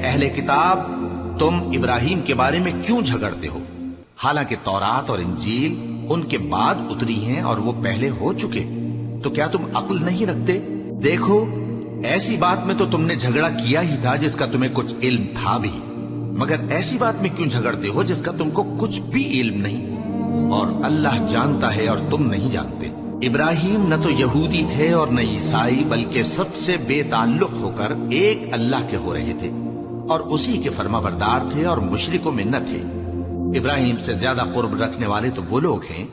اہل کتاب تم ابراہیم کے بارے میں کیوں جھگڑتے ہو؟ حالانکہ تورات اور انجیل ان کے بعد اتری ہیں اور وہ پہلے ہو چکے، تو کیا تم عقل نہیں رکھتے؟ دیکھو، ایسی بات میں تو تم نے جھگڑا کیا ہی تھا جس کا تمہیں کچھ علم تھا بھی، مگر ایسی بات میں کیوں جھگڑتے ہو جس کا تم کو کچھ بھی علم نہیں؟ اور اللہ جانتا ہے اور تم نہیں جانتے۔ ابراہیم نہ تو یہودی تھے اور نہ عیسائی، بلکہ سب سے بے تعلق ہو کر ایک اللہ کے ہو رہے تھے اور اسی کے فرما بردار تھے اور مشرکوں میں نہ تھے۔ ابراہیم سے زیادہ قرب رکھنے والے تو وہ لوگ ہیں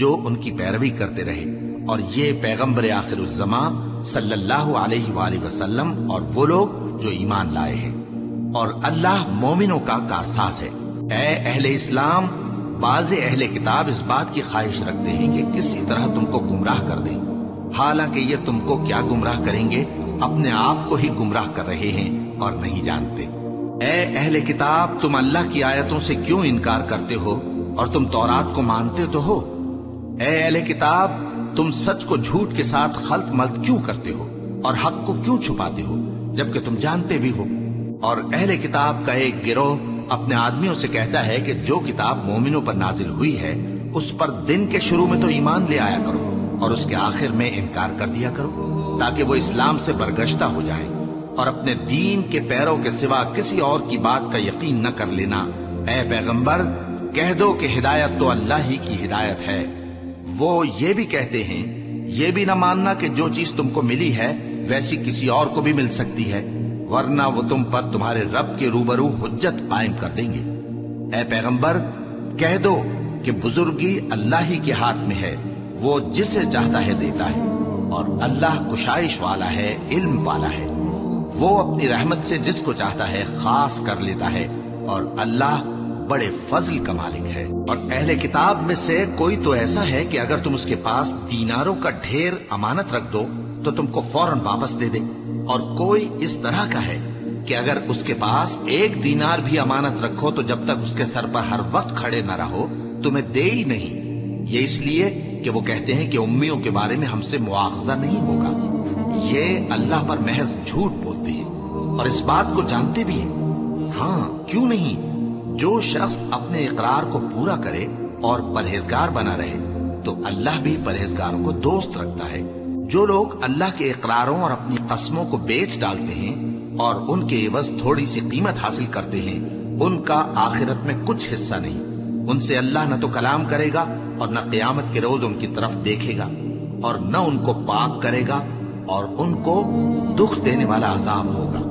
جو ان کی پیروی کرتے رہے، اور یہ پیغمبر آخر الزماں صلی اللہ علیہ وآلہ وسلم اور وہ لوگ جو ایمان لائے ہیں، اور اللہ مومنوں کا کارساز ہے۔ اے اہل اسلام، بعض اہل کتاب اس بات کی خواہش رکھتے ہیں کہ کسی طرح تم کو گمراہ کر دیں، حالانکہ یہ تم کو کیا گمراہ کریں گے، اپنے آپ کو ہی گمراہ کر رہے ہیں اور نہیں جانتے۔ اے اہل کتاب، تم اللہ کی آیتوں سے کیوں انکار کرتے ہو اور تم تورات کو مانتے تو ہو؟ اے اہل کتاب، تم سچ کو جھوٹ کے ساتھ خلط ملط کیوں کرتے ہو اور حق کو کیوں چھپاتے ہو جبکہ تم جانتے بھی ہو؟ اور اہل کتاب کا ایک گروہ اپنے آدمیوں سے کہتا ہے کہ جو کتاب مومنوں پر نازل ہوئی ہے اس پر دن کے شروع میں تو ایمان لے آیا کرو اور اس کے آخر میں انکار کر دیا کرو، تاکہ وہ اسلام سے برگشتہ ہو جائیں، اور اپنے دین کے پیروں کے سوا کسی اور کی بات کا یقین نہ کر لینا۔ اے پیغمبر، کہہ دو کہ ہدایت تو اللہ ہی کی ہدایت ہے۔ وہ یہ بھی کہتے ہیں، یہ بھی نہ ماننا کہ جو چیز تم کو ملی ہے ویسی کسی اور کو بھی مل سکتی ہے، ورنہ وہ تم پر تمہارے رب کے روبرو حجت قائم کر دیں گے۔ اے پیغمبر، کہہ دو کہ بزرگی اللہ ہی کے ہاتھ میں ہے، وہ جسے چاہتا ہے دیتا ہے، اور اللہ کشائش والا ہے، علم والا ہے، وہ اپنی رحمت سے جس کو چاہتا ہے خاص کر لیتا ہے، اور اللہ بڑے فضل کا مالک ہے۔ اور اہل کتاب میں سے کوئی تو ایسا ہے کہ اگر تم اس کے پاس دیناروں کا ڈھیر امانت رکھ دو تو تم کو فوراً واپس دے دے، اور کوئی اس طرح کا ہے کہ اگر اس کے پاس 1 دینار بھی امانت رکھو تو جب تک اس کے سر پر ہر وقت کھڑے نہ رہو تمہیں دے ہی نہیں، یہ اس لیے کہ وہ کہتے ہیں کہ امیوں کے بارے میں ہم سے مواخذہ نہیں ہوگا۔ یہ اللہ پر محض جھوٹ بولتے ہیں اور اس بات کو جانتے بھی ہیں۔ ہاں، کیوں نہیں، جو شخص اپنے اقرار کو پورا کرے اور پرہیزگار بنا رہے تو اللہ بھی پرہیزگاروں کو دوست رکھتا ہے۔ جو لوگ اللہ کے اقراروں اور اپنی قسموں کو بیچ ڈالتے ہیں اور ان کے عوض تھوڑی سی قیمت حاصل کرتے ہیں، ان کا آخرت میں کچھ حصہ نہیں۔ ان سے اللہ نہ تو کلام کرے گا اور نہ قیامت کے روز ان کی طرف دیکھے گا، اور نہ ان کو پاک کرے گا، اور ان کو دکھ دینے والا عذاب ہوگا۔